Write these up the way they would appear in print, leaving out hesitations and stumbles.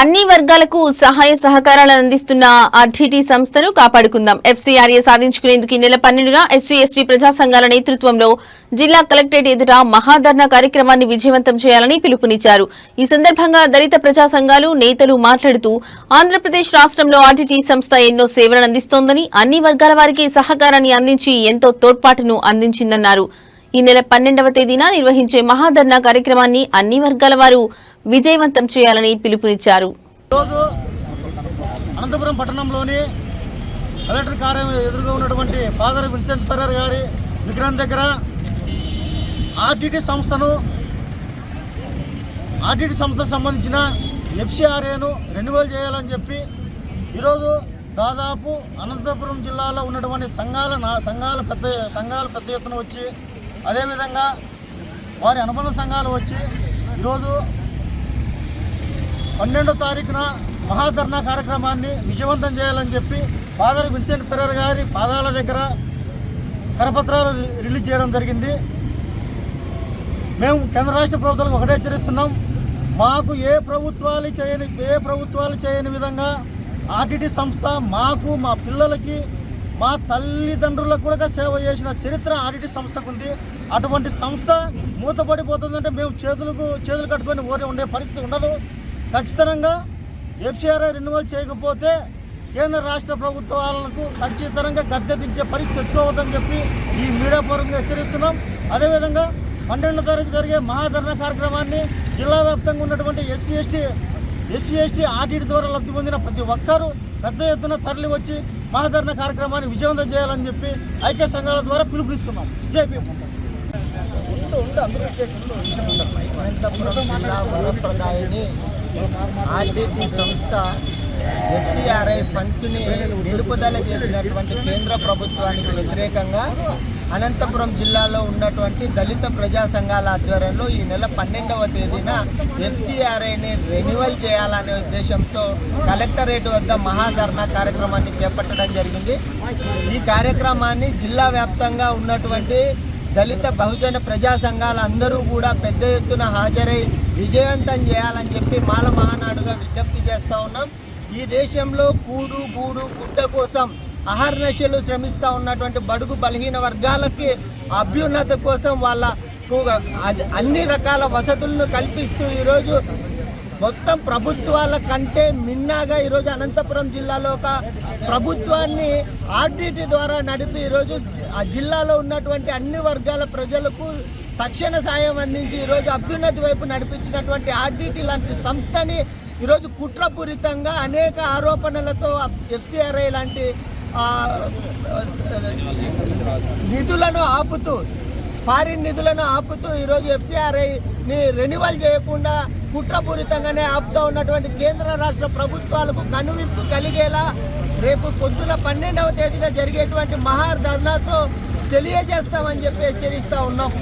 అన్ని వర్గాలకు సహాయ సహకారాలను అందిస్తున్న ఆర్టీటీ సంస్థను కాపాడుకుందాం. ఎఫ్సీఆర్ఏ సాధించుకునేందుకు ఈ నెల 12న ఎస్సీ ఎస్టీ ప్రజా సంఘాల నేతృత్వంలో జిల్లా కలెక్టరేట్ ఎదుట మహాధర్నా కార్యక్రమాన్ని విజయవంతం చేయాలని పిలుపునిచ్చారు. ఈ సందర్భంగా దళిత ప్రజా సంఘాలు నేతలు మాట్లాడుతూ ఆంధ్రప్రదేశ్ రాష్ట్రంలో ఆర్టీటీ సంస్థ ఎన్నో సేవలను అందిస్తోందని, అన్ని వర్గాల వారికి సహకారాన్ని అందించి ఎంతో తోడ్పాటును అందించిందన్నారు. ఈ నెల 12వ తేదీన నిర్వహించే మహాధర్నా కార్యక్రమాన్ని అన్ని వర్గాల వారు విజయవంతం చేయాలని పిలుపునిచ్చారు. అనంతపురం పట్టణంలోని కలెక్టర్ కార్యాలయం ఎదురుగా ఉన్నటువంటి ఫాదర్ విన్సెంట్ ఫెర్రర్ గారి విగ్రహం దగ్గర ఆర్టీటీ సంస్థకు సంబంధించిన ఎఫ్సీఆర్ఏను రెన్యువల్ చేయాలని చెప్పి ఈరోజు దాదాపు అనంతపురం జిల్లాలో ఉన్నటువంటి సంఘాలు పెద్ద ఎత్తున వచ్చి, అదేవిధంగా వారి అనుబంధ సంఘాలు వచ్చి ఈరోజు 12వ తారీఖున మహాధర్నా కార్యక్రమాన్ని విజయవంతం చేయాలని చెప్పి ఫాదర్ విన్సెంట్ ఫెర్రర్ గారి పాదాల దగ్గర కరపత్రాలు రిలీజ్ చేయడం జరిగింది. మేము కేంద్ర రాష్ట్ర ప్రభుత్వాలకు ఒకటే హెచ్చరిస్తున్నాం, మాకు ఏ ప్రభుత్వాలు చేయని విధంగా ఆర్టీటీ సంస్థ మాకు, మా పిల్లలకి, మా తల్లిదండ్రులకు కూడా సేవ చేసిన చరిత్ర ఆర్టీటీ సంస్థకు ఉంది. అటువంటి సంస్థ మూతపడిపోతుందంటే మేము చేతులు కట్టుకొని ఉండే పరిస్థితి ఉండదు. ఖచ్చితంగా ఎఫ్సీఆర్ఐ రెన్యువల్ చేయకపోతే కేంద్ర రాష్ట్ర ప్రభుత్వాలకు ఖచ్చితంగా గద్దె దించే పరిస్థితి తెచ్చుకోవద్దని చెప్పి ఈ మీడియా పూర్వకంగా హెచ్చరిస్తున్నాం. అదేవిధంగా 12వ తారీఖు జరిగే మహాధర్నా కార్యక్రమాన్ని జిల్లా వ్యాప్తంగా ఉన్నటువంటి ఎస్సీ ఎస్టీ ఆర్టీటీ ద్వారా లబ్ధి పొందిన ప్రతి ఒక్కరూ పెద్ద ఎత్తున తరలి వచ్చి మహాధర్నా కార్యక్రమాన్ని విజయవంతం చేయాలని చెప్పి ఐక్య సంఘాల ద్వారా పిలుపునిస్తున్నాం. జైపీ ఆర్టీటీ సంస్థ ఎఫ్సీఆర్ఐ ఫండ్స్ని నిలుపుదల చేసినటువంటి కేంద్ర ప్రభుత్వానికి వ్యతిరేకంగా అనంతపురం జిల్లాలో ఉన్నటువంటి దళిత ప్రజా సంఘాల ఆధ్వర్యంలో ఈ నెల 12వ తేదీన ఎఫ్సీఆర్ఐని రెన్యువల్ చేయాలనే ఉద్దేశంతో కలెక్టరేట్ వద్ద మహాధర్నా కార్యక్రమాన్ని చేపట్టడం జరిగింది. ఈ కార్యక్రమాన్ని జిల్లా వ్యాప్తంగా ఉన్నటువంటి దళిత బహుజన ప్రజా సంఘాలు అందరూ కూడా పెద్ద ఎత్తున హాజరై విజయవంతం చేయాలని చెప్పి మాల మహానాడుగా విజ్ఞప్తి చేస్తూ ఉన్నాం. ఈ దేశంలో కూడు గూడు గుడ్డ కోసం అహర్నిశలు శ్రమిస్తూ ఉన్నటువంటి బడుగు బలహీన వర్గాలకి అభ్యున్నత కోసం వాళ్ళకు అన్ని రకాల వసతులను కల్పిస్తూ ఈరోజు మొత్తం ప్రభుత్వాల కంటే మిన్నాగా ఈరోజు అనంతపురం జిల్లాలో ఒక ప్రభుత్వాన్ని ఆర్టీటీ ద్వారా నడిపి ఈరోజు ఆ జిల్లాలో ఉన్నటువంటి అన్ని వర్గాల ప్రజలకు తక్షణ సాయం అందించి ఈరోజు అభ్యున్నతి వైపు నడిపించినటువంటి ఆర్టీటీ లాంటి సంస్థని ఈరోజు కుట్రపూరితంగా అనేక ఆరోపణలతో ఎఫ్సీఆర్ఐ లాంటి నిధులను ఆపుతూ, ఫారిన్ నిధులను ఆపుతూ ఈరోజు ఎఫ్సీఆర్ఐని రెన్యువల్ చేయకుండా కుట్రపూరితంగానే ఆపుతూ ఉన్నటువంటి కేంద్ర రాష్ట్ర ప్రభుత్వాలకు కనువిప్పు కలిగేలా రేపు పొద్దున 12వ తేదీన జరిగేటువంటి మహాధర్నాతో తెలియజేస్తామని చెప్పి హెచ్చరిస్తూ ఉన్నాం.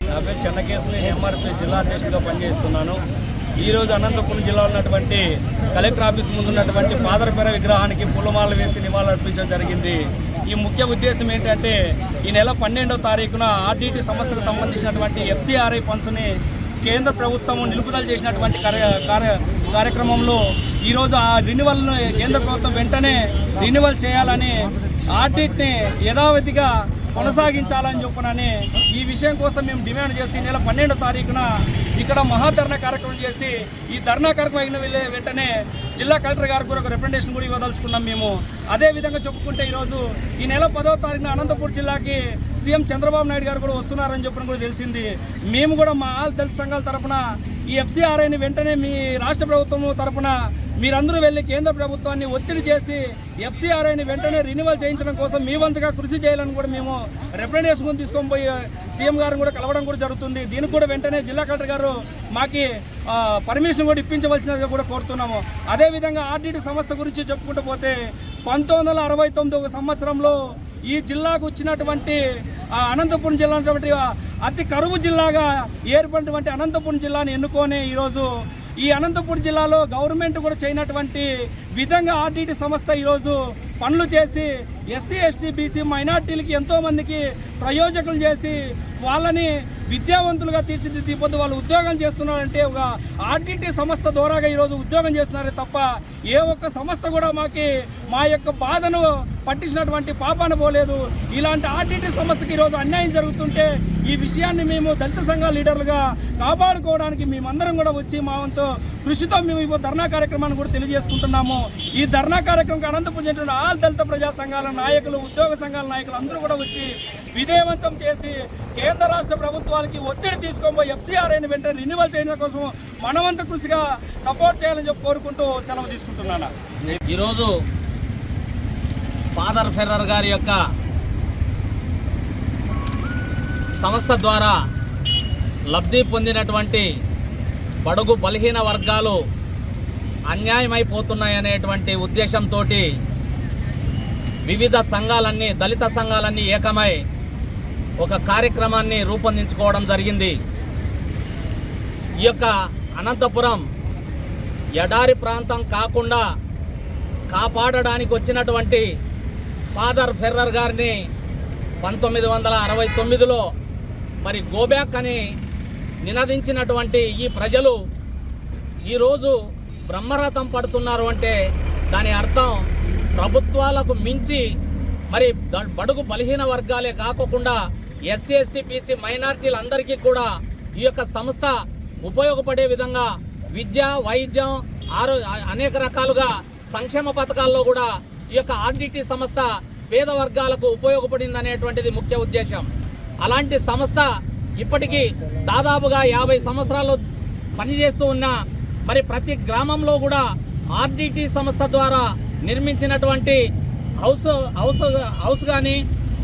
నా పేరు చెన్నకేశ్వరి, ఎంఆర్పీ జిల్లా అధ్యక్షుడిగా పనిచేస్తున్నాను. ఈరోజు అనంతపురం జిల్లాలో ఉన్నటువంటి కలెక్టర్ ఆఫీస్ ముందు ఉన్నటువంటి ఫాదర్ ఫెర్రర్ విగ్రహానికి పూలమాలలు వేసి నివాళులర్పించడం జరిగింది. ఈ ముఖ్య ఉద్దేశం ఏంటంటే ఈ నెల 12వ తారీఖున ఆర్టీటీ సంస్థకు సంబంధించినటువంటి ఎఫ్సీఆర్ఐ ఫండ్స్ని కేంద్ర ప్రభుత్వం నిలుపుదల చేసినటువంటి కార్యక్రమంలో ఈరోజు ఆ రెన్యువల్ను కేంద్ర ప్రభుత్వం వెంటనే రెన్యువల్ చేయాలని, ఆర్టీటీని యథావిధిగా కొనసాగించాలని చెప్పనని ఈ విషయం కోసం మేము డిమాండ్ చేసి నెల 12వ తారీఖున ఇక్కడ మహాధర్నా కార్యక్రమం చేసి, ఈ ధర్నా కార్యక్రమం అయిన వెంటనే జిల్లా కలెక్టర్ గారికి కూడా ఒక రిప్రజెంటేషన్ కూడా ఇవ్వదలుచుకున్నాం మేము. అదేవిధంగా చెప్పుకుంటే ఈరోజు ఈ నెల 10వ తారీఖున అనంతపురం జిల్లాకి సీఎం చంద్రబాబు నాయుడు గారు కూడా వస్తున్నారని చెప్పడం కూడా తెలిసింది. మేము కూడా మా దళిత సంఘాల తరఫున ఈ ఎఫ్సీఆర్ఐని వెంటనే మీ రాష్ట్ర ప్రభుత్వం తరఫున మీరందరూ వెళ్ళి కేంద్ర ప్రభుత్వాన్ని ఒత్తిడి చేసి ఎఫ్సీఆర్ఐని వెంటనే రెన్యువల్ చేయించడం కోసం మీ వంతుగా కృషి చేయాలని కూడా మేము రిప్రజెంటేషన్ తీసుకొని పోయి సీఎం గారిని కూడా కలవడం కూడా జరుగుతుంది. దీనికి కూడా వెంటనే జిల్లా కలెక్టర్ గారు మాకి పర్మిషన్ కూడా ఇప్పించవలసినదిగా కూడా కోరుతున్నాము. అదేవిధంగా ఆర్టీటీ సంస్థ గురించి చెప్పుకుంటూ పోతే 1969 సంవత్సరంలో ఈ జిల్లాకు వచ్చినటువంటి అనంతపురం జిల్లా ఉన్నటువంటి అతి కరువు జిల్లాగా ఏర్పడినటువంటి అనంతపురం జిల్లాని ఎన్నుకొని ఈరోజు ఈ అనంతపురం జిల్లాలో గవర్నమెంట్ కూడా చేయనటువంటి విధంగా ఆర్టీటీ సంస్థ ఈరోజు పనులు చేసి ఎస్సీ ఎస్టీ బీసీ మైనార్టీలకి ఎంతోమందికి ప్రయోజకులు చేసి వాళ్ళని విద్యావంతులుగా తీర్చిదిద్ది పొద్దు వాళ్ళు ఉద్యోగం చేస్తున్నారంటే ఒక ఆర్టీటీ సంస్థ ద్వారాగా ఈరోజు ఉద్యోగం చేస్తున్నారే తప్ప ఏ ఒక్క సంస్థ కూడా మా యొక్క బాధను పట్టించినటువంటి పాపాన పోలేదు. ఇలాంటి ఆర్టీటీ సంస్థకి ఈరోజు అన్యాయం జరుగుతుంటే ఈ విషయాన్ని మేము దళిత సంఘాల లీడర్లుగా కాపాడుకోవడానికి మేమందరం కూడా వచ్చి మా వంతు కృషితో మేము ఈ ధర్నా కార్యక్రమాన్ని కూడా తెలియజేసుకుంటున్నాము. ఈ ధర్నా కార్యక్రమం అనంతపురం చెందిన ఆల్ దళిత ప్రజా సంఘాల నాయకులు, ఉద్యోగ సంఘాల నాయకులు అందరూ కూడా వచ్చి విజయవంతం చేసి కేంద్ర రాష్ట్ర ప్రభుత్వాలకి ఒత్తిడి తీసుకోబోయి ఎఫ్సీఆర్ఐని వెంటనే రెన్యువల్ చేయడం కోసం మనవంత కృషిగా సపోర్ట్ చేయాలని చెప్పి కోరుకుంటూ సెలవు తీసుకుంటున్నాను. ఈరోజు ఫాదర్ ఫెర్రర్ గారి యొక్క సంస్థ ద్వారా లబ్ధి పొందినటువంటి బడుగు బలహీన వర్గాలు అన్యాయమైపోతున్నాయనేటువంటి ఉద్దేశంతో వివిధ సంఘాలన్నీ, దళిత సంఘాలన్నీ ఏకమై ఒక కార్యక్రమాన్ని రూపొందించుకోవడం జరిగింది. ఈ యొక్క అనంతపురం ఎడారి ప్రాంతం కాకుండా కాపాడడానికి వచ్చినటువంటి ఫాదర్ ఫెర్రర్ గారిని 1969లో మరి గోబ్యాక్ అని నినదించినటువంటి ఈ ప్రజలు ఈరోజు బ్రహ్మరథం పడుతున్నారు అంటే దాని అర్థం ప్రభుత్వాలకు మించి మరి బడుగు బలహీన వర్గాలే కాకుండా ఎస్సీ, ఎస్టీ, బీసీ మైనారిటీలందరికీ కూడా ఈ యొక్క సంస్థ ఉపయోగపడే విధంగా విద్య, వైద్యం, అనేక రకాలుగా సంక్షేమ పథకాల్లో కూడా ఈ యొక్క ఆర్డిటీ సంస్థ పేద వర్గాలకు ఉపయోగపడింది అనేటువంటిది ముఖ్య ఉద్దేశం. అలాంటి సంస్థ ఇప్పటికీ దాదాపుగా 50 సంవత్సరాలు పనిచేస్తూ ఉన్న మరి ప్రతి గ్రామంలో కూడా ఆర్డిటీ సంస్థ ద్వారా నిర్మించినటువంటి హౌస్ కానీ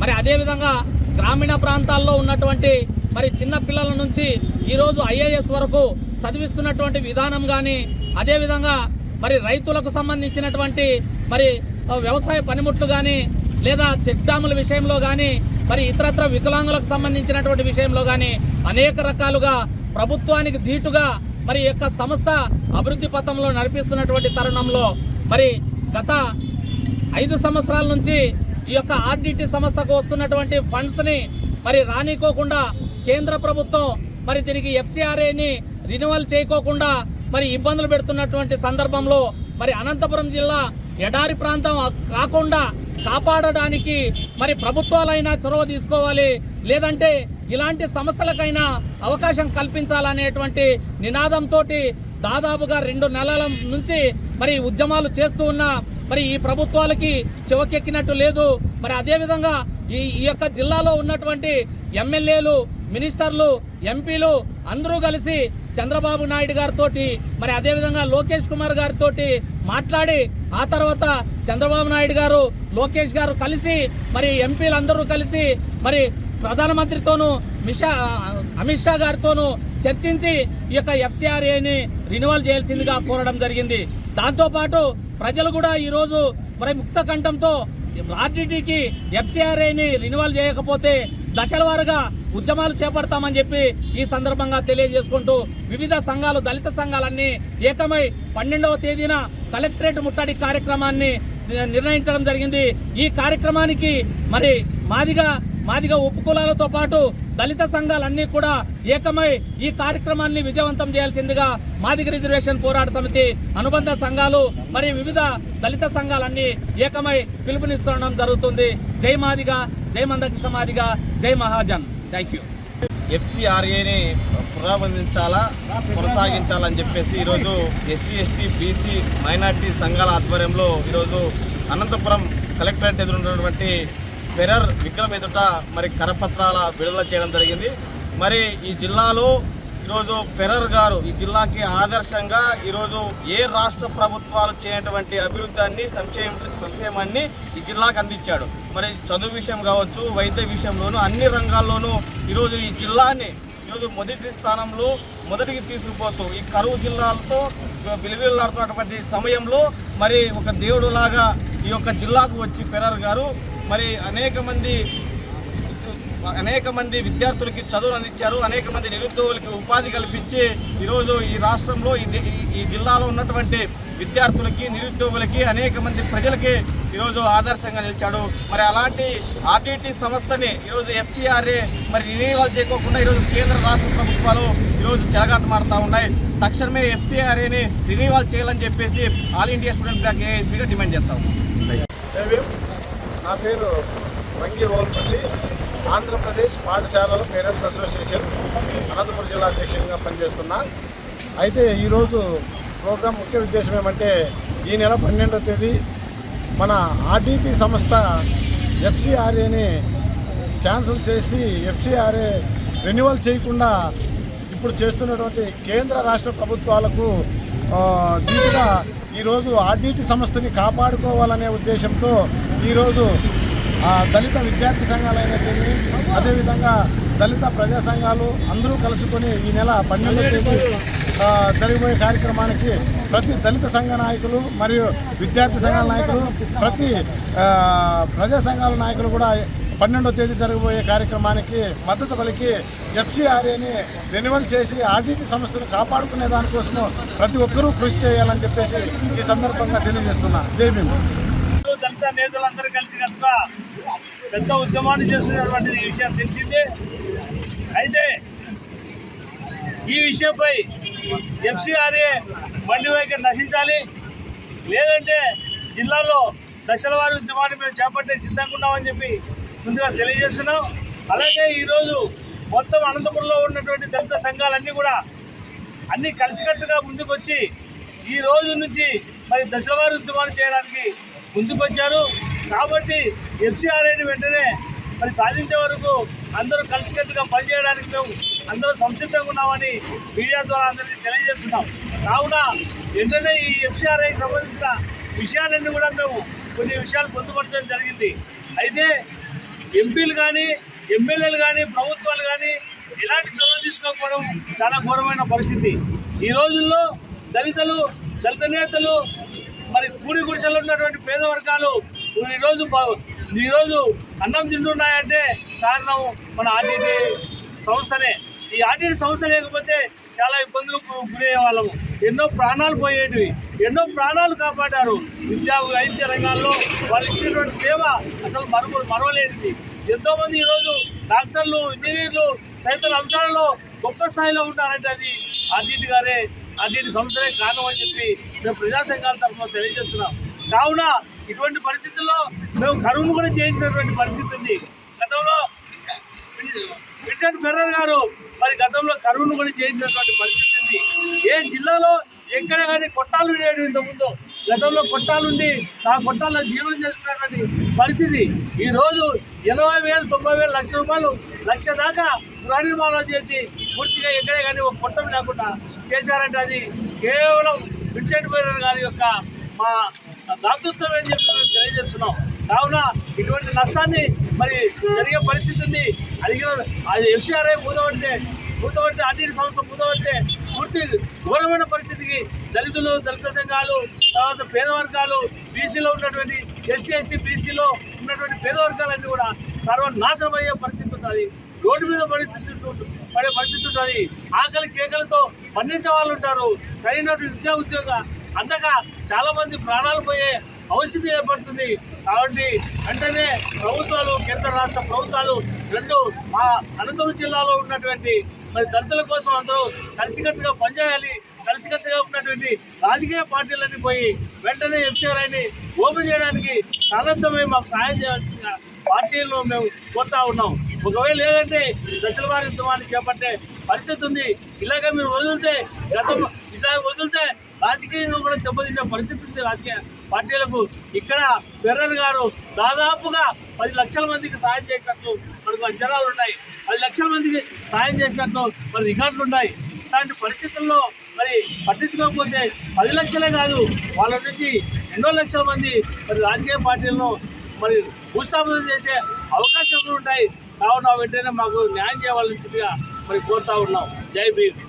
మరి అదేవిధంగా గ్రామీణ ప్రాంతాల్లో ఉన్నటువంటి మరి చిన్న పిల్లల నుంచి ఈరోజు ఐఏఎస్ వరకు చదివిస్తున్నటువంటి విధానం కానీ, అదేవిధంగా మరి రైతులకు సంబంధించినటువంటి మరి వ్యవసాయ పనిముట్లు కానీ, లేదా చెక్ డ్యాముల విషయంలో కానీ, మరి ఇతరత్ర వికలాంగులకు సంబంధించినటువంటి విషయంలో కానీ అనేక రకాలుగా ప్రభుత్వానికి ధీటుగా మరి యొక్క సంస్థ అభివృద్ధి పథంలో నడిపిస్తున్నటువంటి తరుణంలో మరి గత 5 సంవత్సరాల నుంచి ఈ యొక్క ఆర్డిటీ సంస్థకు వస్తున్నటువంటి ఫండ్స్ని మరి రానికోకుండా కేంద్ర ప్రభుత్వం మరి దీనికి ఎఫ్సీఆర్ఐని రిన్యువల్ చేయకోకుండా మరి ఇబ్బందులు పెడుతున్నటువంటి సందర్భంలో మరి అనంతపురం జిల్లా ఎడారి ప్రాంతం కాకుండా కాపాడడానికి మరి ప్రభుత్వాలైనా చొరవ తీసుకోవాలి, లేదంటే ఇలాంటి సంస్థలకైనా అవకాశం కల్పించాలనేటువంటి నినాదంతో దాదాపుగా 2 నెలల నుంచి మరి ఉద్యమాలు చేస్తూ ఉన్న మరి ఈ ప్రభుత్వాలకి చెవకెక్కినట్టు లేదు. మరి అదేవిధంగా ఈ యొక్క జిల్లాలో ఉన్నటువంటి ఎమ్మెల్యేలు, మినిస్టర్లు, ఎంపీలు అందరూ కలిసి చంద్రబాబు నాయుడు గారితో మరి అదేవిధంగా లోకేష్ కుమార్ గారితో మాట్లాడి ఆ తర్వాత చంద్రబాబు నాయుడు గారు, లోకేష్ గారు కలిసి మరి ఎంపీలందరూ కలిసి మరి ప్రధానమంత్రితోనూ అమిత్ షా గారితోనూ చర్చించి ఈ యొక్క ఎఫ్సీఆర్ఏని రిన్యువల్ చేయాల్సిందిగా కోరడం జరిగింది. దాంతోపాటు ప్రజలు కూడా ఈరోజు మరి ముక్త కంఠంతో ఆర్డిటీకి ఎఫ్సీఆర్ఐని రిన్యువల్ చేయకపోతే దశల వారుగా ఉద్యమాలు చేపడతామని చెప్పి ఈ సందర్భంగా తెలియజేసుకుంటూ వివిధ సంఘాలు, దళిత సంఘాలన్నీ ఏకమై 12వ తేదీన కలెక్టరేట్ ముట్టడి కార్యక్రమాన్ని నిర్ణయించడం జరిగింది. ఈ కార్యక్రమానికి మరి మాదిగ ఉపకులాలతో పాటు దళిత సంఘాలన్నీ కూడా ఏకమై ఈ కార్యక్రమాన్ని విజయవంతం చేయాల్సిందిగా మాదిగ రిజర్వేషన్ పోరాట సమితి అనుబంధ సంఘాలు మరి వివిధ దళిత సంఘాలన్నీ ఏకమై పిలుపునిస్తుండడం జరుగుతుంది. జై మాదిగ, జై మందకృష్ణ మాదిగ, జై మహాజన్. Thank you. ఎఫ్సీఆర్ఏని కొనసాగించాలని చెప్పేసి ఈరోజు ఎస్సీ, ఎస్టీ, బీసీ మైనార్టీ సంఘాల ఆధ్వర్యంలో ఈరోజు అనంతపురం కలెక్టరేట్ ఎదురున్నటువంటి ఫెర్రర్ విగ్రహం ఎదుట మరి కరపత్రాల విడుదల చేయడం జరిగింది. మరి ఈ జిల్లాలో ఈరోజు ఫెర్రర్ గారు ఈ జిల్లాకి ఆదర్శంగా ఈరోజు ఏ రాష్ట్ర ప్రభుత్వాలు చేయనటువంటి అభివృద్ధాన్ని, సంక్షేమాన్ని ఈ జిల్లాకు అందించాడు. మరి చదువు విషయం కావచ్చు, వైద్య విషయంలోనూ అన్ని రంగాల్లోనూ ఈరోజు ఈ జిల్లాని ఈరోజు మొదటి స్థానంలో మొదటికి తీసుకుపోతూ ఈ కరువు జిల్లాలతో విలువలాడుతున్నటువంటి సమయంలో మరి ఒక దేవుడులాగా ఈ యొక్క జిల్లాకు వచ్చి ఫెర్రర్ గారు మరి అనేక మంది అనేక మంది విద్యార్థులకి చదువులు అందించారు. అనేక మంది నిరుద్యోగులకి ఉపాధి కల్పించి ఈరోజు ఈ రాష్ట్రంలో ఈ జిల్లాలో ఉన్నటువంటి విద్యార్థులకి నిరుద్యోగులకి అనేక మంది ప్రజలకి ఈరోజు ఆదర్శంగా నిలిచాడు. మరి అలాంటి ఆర్టీటీ సంస్థని ఈరోజు FCRA మరి రినీవల్ చేయకోకుండా ఈరోజు కేంద్ర రాష్ట్ర ప్రభుత్వాలు ఈరోజు చెలగాటమాడుతూ ఉన్నాయి. తక్షణమే FCRAని రినీవల్ చేయాలని చెప్పేసి ఆల్ ఇండియా స్టూడెంట్ బ్లాక్ AISBగా డిమాండ్ చేస్తాము. నా పేరు వంగి ఓల్పల్లి, ఆంధ్రప్రదేశ్ పాఠశాలల పేరెంట్స్ అసోసియేషన్ అనంతపురం జిల్లా అధ్యక్షుడిగా పనిచేస్తున్నా. అయితే ఈరోజు ప్రోగ్రాం ముఖ్య ఉద్దేశం ఏమంటే ఈ నెల 12వ తేదీ మన ఆర్టీటీ సంస్థ FCRAని క్యాన్సిల్ చేసి FCRA రెన్యువల్ చేయకుండా ఇప్పుడు చేస్తున్నటువంటి కేంద్ర రాష్ట్ర ప్రభుత్వాలకు దీటుగా ఈరోజు ఆర్టీటీ సంస్థని కాపాడుకోవాలనే ఉద్దేశంతో ఈరోజు దళిత విద్యార్థి సంఘాలైనటువంటి అదేవిధంగా దళిత ప్రజా సంఘాలు అందరూ కలుసుకొని ఈ నెల 12వ తేదీ జరిగిపోయే కార్యక్రమానికి ప్రతి దళిత సంఘ నాయకులు మరియు విద్యార్థి సంఘాల నాయకులు ప్రతి ప్రజా సంఘాల నాయకులు కూడా 12వ తేదీ జరగబోయే కార్యక్రమానికి మద్దతు పలికి FCRAని రెన్యువల్ చేసి ఆర్టీటీ సంస్థను కాపాడుకునే దానికోసము ప్రతి ఒక్కరూ కృషి చేయాలని చెప్పేసి ఈ సందర్భంగా తెలియజేస్తున్నా. జై భీమ్. దళిత నేతలందరూ కలిసినట్టుగా పెద్ద ఉద్యమాన్ని చేస్తున్నటువంటి విషయం తెలిసిందే. అయితే ఈ విషయంపై FCRA బండి వైఖరి నశించాలి, లేదంటే జిల్లాలో దశల వారి ఉద్యమాన్ని మేము చేపట్టే సిద్ధంగా ఉన్నామని చెప్పి ముందుగా తెలియజేస్తున్నాం. అలాగే ఈరోజు మొత్తం అనంతపురంలో ఉన్నటువంటి దళిత సంఘాలన్నీ కూడా అన్నీ కలిసికట్టుగా ముందుకు వచ్చి ఈ రోజు నుంచి మరి దశల వారి ఉద్యమాన్ని చేయడానికి ముందుకు వచ్చారు. కాబట్టి FCRAని వెంటనే మరి సాధించే వరకు అందరూ కలిసికట్టుగా పనిచేయడానికి మేము అందరూ సంసిద్ధంగా ఉన్నామని మీడియా ద్వారా అందరికీ తెలియజేస్తున్నాం. కావున వెంటనే ఈ FCRAకి సంబంధించిన విషయాలన్నీ కూడా మేము కొన్ని విషయాలు పొందుపరచడం జరిగింది. అయితే ఎంపీలు కానీ ఎమ్మెల్యేలు కానీ ప్రభుత్వాలు కానీ ఎలాంటి చొరవ తీసుకోకపోవడం చాలా ఘోరమైన పరిస్థితి. ఈ రోజుల్లో దళిత నేతలు మరి కూడి గుడిసెలు ఉన్నటువంటి పేద వర్గాలు ఈరోజు అన్నం తింటున్నాయంటే కారణం మన ఆర్టీటీ సంస్థనే. ఈ ఆర్టీటీ సంస్థ లేకపోతే చాలా ఇబ్బందులు గురయ్యే వాళ్ళము. ఎన్నో ప్రాణాలు పోయేటివి, ఎన్నో ప్రాణాలు కాపాడారు. వైద్య రంగాల్లో వాళ్ళు ఇచ్చినటువంటి సేవ అసలు మరవలేనిది. ఎంతోమంది ఈరోజు డాక్టర్లు, ఇంజనీర్లు తదితర అంశాలలో గొప్ప స్థాయిలో ఉన్నారంటే అది ఆర్టీటీ సంస్థలే కారణం అని చెప్పి మేము ప్రజా సంఘాల తరఫున తెలియజేస్తున్నాం. కావున ఇటువంటి పరిస్థితుల్లో మేము కరువును కూడా చేయించినటువంటి పరిస్థితి ఉంది. గతంలో విన్సెంట్ ఫెర్రర్ గారు మరి గతంలో కరువును కూడా చేయించినటువంటి పరిస్థితి ఉంది. ఏ జిల్లాలో ఎక్కడ కానీ కొట్టాలు ఉండేవి ఇంతకుముందు. గతంలో కొట్టాలుండి ఆ కొట్టాల్లో జీవనం చేసుకున్నటువంటి పరిస్థితి. ఈరోజు 80,000, 90,000, లక్ష రూపాయలు, లక్ష దాకా గృహ నిర్మాణాలు చేసి పూర్తిగా ఎక్కడే కానీ ఒక కొట్టం లేకుండా చేశారంటే అది కేవలం విన్సెంట్ ఫెర్రర్ గారి యొక్క మా దాతృత్వం అని చెప్పి మేము తెలియజేస్తున్నాం. కావున ఇటువంటి నష్టాన్ని మరి జరిగే పరిస్థితి ఉంది. అది FCRA మూతపడితే ఆర్టీటీ సంస్థ మూతపడితే పూర్తి ఘోరమైన పరిస్థితికి దళిత సంఘాలు, తర్వాత పేద వర్గాలు, బీసీలో ఉన్నటువంటి SC, ST, BCలో ఉన్నటువంటి పేద వర్గాలన్నీ కూడా సర్వనాశనం అయ్యే పరిస్థితి ఉంటుంది. రోడ్డు మీద పడే పరిస్థితి ఉంటుంది. ఆకలి కేకలతో మరణించే వాళ్ళు ఉంటారు. సరైనటువంటి ఉద్యోగ అందగా చాలా మంది ప్రాణాలు పోయే అవస్థ ఏర్పడుతుంది. కాబట్టి వెంటనే ప్రభుత్వాలు, కేంద్ర రాష్ట్ర ప్రభుత్వాలు రెండు మా అనంతపురం జిల్లాలో ఉన్నటువంటి మరి దళితుల కోసం అందరూ కలిసికట్టుగా పనిచేయాలి. కలిసికట్టుగా ఉన్నటువంటి రాజకీయ పార్టీలన్నీ పోయి వెంటనే FCRAని ఓపెన్ చేయడానికి సారథ్యమై మాకు సాయం చేయాల్సిందిగా పార్టీలను మేము కోరుతా ఉన్నాం. ఒకవేళ లేదంటే దశల వారి ఉద్యమాన్ని చేపట్టే పరిస్థితి ఉంది. ఇలాగే మీరు వదిలితే రాజకీయంగా కూడా దెబ్బతింటే పరిస్థితి ఉంది రాజకీయ పార్టీలకు. ఇక్కడ ఫెర్రర్ గారు దాదాపుగా 10 లక్షల మందికి సాయం చేసినట్లు మనకు అంచనాలు ఉన్నాయి. 10 లక్షల మందికి సాయం చేసినట్లు మరి రికార్డులు ఉన్నాయి. ఇలాంటి పరిస్థితుల్లో మరి పట్టించుకోకపోతే 10 లక్షలే కాదు, వాళ్ళ నుంచి ఎన్నో లక్షల మంది మరి రాజకీయ పార్టీలను మరి భూస్థాపన చేసే అవకాశాలు ఉంటాయి. కావున వెంటనే మాకు న్యాయం చేయవలసిందిగా మరి కోరుతా ఉన్నాం. జై భీమ్.